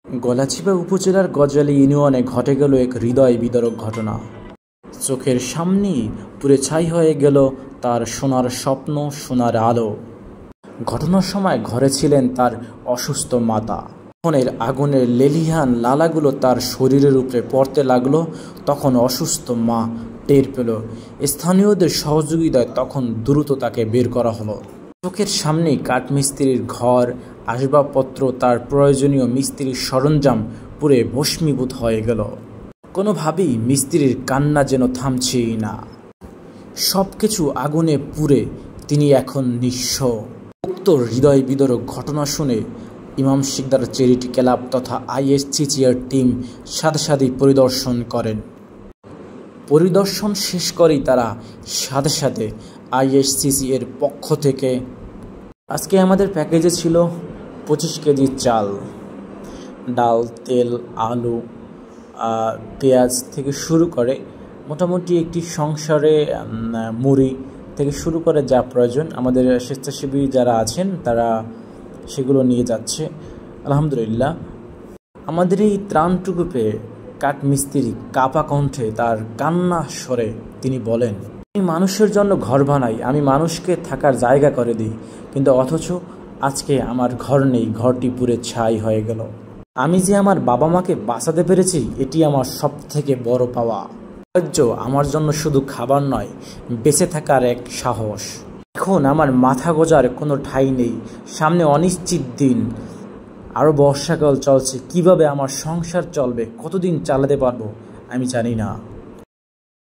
গলাচিপা উপজেলার গজালি ইউনিয়নে ঘটে গেল এক হৃদয় বিদারক ঘটনা। চোখের সামনেই পুড়ে ছাই হয়ে গেল তার সোনার স্বপ্ন, সোনার আলো। ঘটনার সময় ঘরে ছিলেন তার অসুস্থ মাতা। ফোনের আগুনের লেলিহান লালাগুলো তার শরীরের উপরে পড়তে লাগলো। তখন অসুস্থ মা টের পেল। স্থানীয়দের সহযোগিতায় তখন দ্রুত তাকে বের করা হলো। চোখের সামনেই কাঠমিস্ত্রির ঘর, আসবাবপত্র, তার প্রয়োজনীয় মিস্ত্রির সরঞ্জাম পুড়ে ভস্মীভূত হয়ে গেল। কোনোভাবেই মিস্ত্রির কান্না যেন থামছেই না। সব কিছু আগুনে পুড়ে তিনি এখন নিঃস্ব। উক্ত হৃদয় বিদারক ঘটনা শুনে ইমাম শিকদার চ্যারিটি ক্লাব তথা ISCCR টিম সাথে সাথে পরিদর্শন করেন। পরিদর্শন শেষ করেই তারা সাথে সাথে ISCCR এর পক্ষ থেকে আজকে আমাদের প্যাকেজে ছিল 25 কেজি চাল, ডাল, তেল, আলু, পেঁয়াজ থেকে শুরু করে মোটামুটি একটি সংসারে মুড়ি থেকে শুরু করে যা প্রয়োজন আমাদের স্বেচ্ছাসেবী যারা আছেন তারা সেগুলো নিয়ে যাচ্ছে। আলহামদুলিল্লাহ। আমাদের এই ত্রাণটুকু পেয়ে কাঠমিস্ত্রি কাপা কণ্ঠে তার কান্না স্বরে তিনি বলেন, আমি মানুষের জন্য ঘর বানাই, আমি মানুষকে থাকার জায়গা করে দিই, কিন্তু অথচ আজকে আমার ঘর নেই, ঘরটি পুড়ে ছাই হয়ে গেল। আমি যে আমার বাবা মাকে বাঁচাতে পেরেছি এটি আমার সব থেকে বড় পাওয়া। আমার জন্য শুধু খাবার নয়, বেঁচে থাকার এক সাহস। এখন আমার মাথা গোজার কোনো ঠাঁই নেই, সামনে অনিশ্চিত দিন, আরও বর্ষাকাল চলছে, কিভাবে আমার সংসার চলবে, কতদিন চালাতে পারবো আমি জানি না।